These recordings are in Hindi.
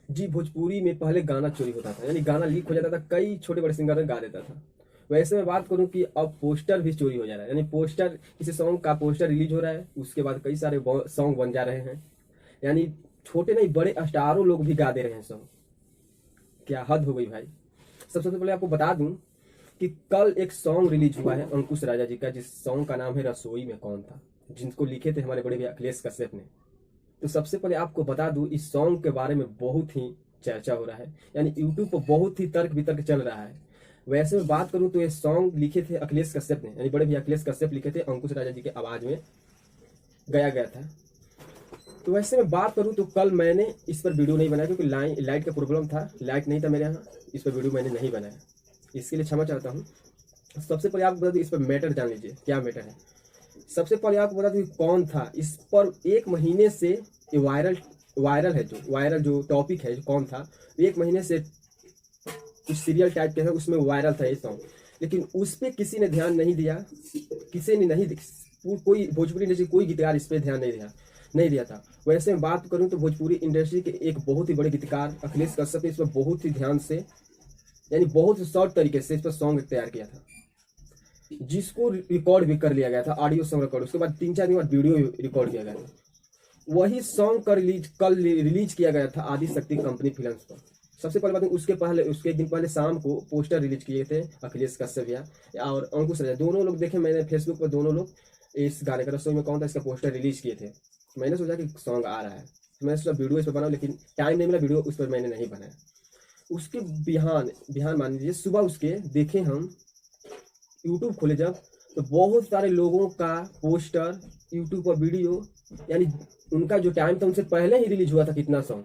जी, भोजपुरी में पहले गाना चोरी होता था, यानी गाना लीक हो जाता था, कई छोटे बड़े सिंगर गा देता था। वैसे मैं बात करूं कि अब पोस्टर भी चोरी हो जा रहा है, यानी पोस्टर, किसी सॉन्ग का पोस्टर रिलीज हो रहा है, उसके बाद कई सारे सॉन्ग बन जा रहे हैं। यानी छोटे नहीं बड़े स्टारों लोग भी गा दे रहे हैं सॉन्ग। क्या हद हो गई भाई। सबसे पहले आपको बता दूं कि कल एक सॉन्ग रिलीज हुआ है अंकुश राजा जी का, जिस सॉन्ग का नाम है रसोई में कौन था, जिनको लिखे थे हमारे बड़े भैया अखिलेश कश्यप ने। तो सबसे पहले आपको बता दूं, इस सॉन्ग के बारे में बहुत ही चर्चा हो रहा है, यानी यूट्यूब पर बहुत ही तर्क वितर्क चल रहा है। वैसे में बात करूं तो ये सॉन्ग लिखे थे अखिलेश कश्यप ने, यानी बड़े भैया अखिलेश कश्यप लिखे थे, अंकुश राजा जी के आवाज में गाया गया था। तो वैसे में बात करूं तो कल मैंने इस पर वीडियो नहीं बनाया, क्योंकि लाइट का प्रॉब्लम था, लाइट नहीं था मेरे यहाँ, इस पर वीडियो मैंने नहीं बनाया, इसके लिए क्षमा चाहता हूँ। सबसे पहले आपको बता दूं, इस पर मैटर जान लीजिए क्या मैटर है। सबसे पहले आपको बता दूं कौन था इस पर, एक महीने से ये वायरल वायरल है, जो वायरल जो टॉपिक है, जो कौन था, एक महीने से कुछ सीरियल टाइप के है उसमें वायरल था ये सॉन्ग, लेकिन उस पर किसी ने ध्यान नहीं दिया, किसी ने नहीं, कोई भोजपुरी इंडस्ट्री कोई गीतकार इस पर ध्यान नहीं दिया था। वैसे मैं बात करूं तो भोजपुरी इंडस्ट्री के एक बहुत ही बड़े गीतकार अखिलेश कश्यप ने इस पर बहुत ही ध्यान से, यानी बहुत ही शॉर्ट तरीके से इस पर सॉन्ग तैयार किया था, जिसको रिकॉर्ड भी कर लिया गया था, ऑडियो सॉन्ग रिकॉर्ड, उसके बाद 3-4 दिन बाद वीडियो रिकॉर्ड किया गया था। वही सॉन्ग का कल रिलीज किया गया था आदि शक्ति कंपनी फिल्म्स पर। सबसे पहले बात, उसके एक दिन पहले शाम को पोस्टर रिलीज किए थे अखिलेश कश्यप और अंकुश राजा, दोनों लोग देखे मैंने फेसबुक पर, दोनों लोग इस गाने का रसोई में कौन था इसका पोस्टर रिलीज किए थे। मैंने सोचा कि सॉन्ग आ रहा है, तो मैंने सोचा वीडियो इस पर बनाऊं, लेकिन टाइम नहीं मिला, वीडियो उस पर मैंने नहीं बनाया। उसके बिहान बिहान मान लीजिए सुबह उसके देखे हम, यूट्यूब खोले जब, तो बहुत सारे लोगों का पोस्टर, यूट्यूब पर वीडियो, यानी उनका जो टाइम था उनसे पहले ही रिलीज हुआ था कितना सॉन्ग।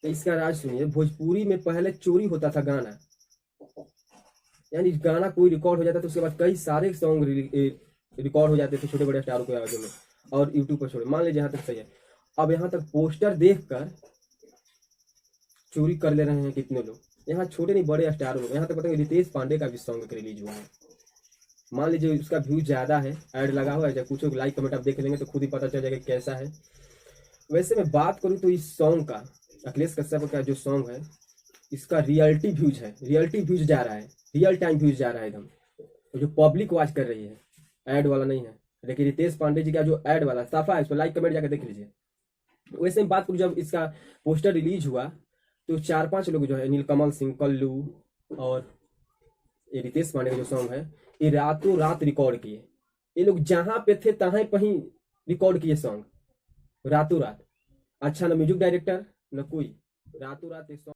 तो इसका राज सुनिए, भोजपुरी में पहले चोरी होता था गाना, यानी गाना कोई रिकॉर्ड हो जाता था, उसके बाद कई सारे सॉन्ग रिकॉर्ड हो जाते थे छोटे बड़े स्टारों के आवाजों में, और यूट्यूब पर छोड़े, मान लीजिए यहाँ तक सही है। अब यहाँ तक पोस्टर देखकर चोरी कर ले रहे हैं कितने लोग, यहाँ छोटे नहीं बड़े स्टार लोग, यहाँ तक पता है रितेश पांडे का भी सॉन्ग रिलीज हुआ है। मान लीजिए उसका व्यू ज्यादा है, ऐड लगा हुआ है, जब कुछ लाइक कमेंट आप देख लेंगे तो खुद ही पता चल जाएगा कैसा है। वैसे मैं बात करूं तो इस सॉन्ग का, अखिलेश कश्यप का जो सॉन्ग है, इसका रियलिटी व्यूज जा रहा है, रियल टाइम व्यूज जा रहा है एकदम, तो जो पब्लिक वॉच कर रही है, ऐड वाला नहीं है। लेकिन रितेश पांडे जी का जो ऐड वाला साफा है, उस पर लाइक कमेंट जाकर देख लीजिए। वैसे में बात करूं, जब इसका पोस्टर रिलीज हुआ तो 4-5 लोग जो है, नीलकमल सिंह, कल्लू और ये रितेश पांडे का जो सॉन्ग है, ये रातों रात रिकॉर्ड किए। ये लोग जहां पे थे तहां पर ही रिकॉर्ड किए सॉन्ग, रातों रात। अच्छा, ना म्यूजिक डायरेक्टर, ना कोई, रातों रात एक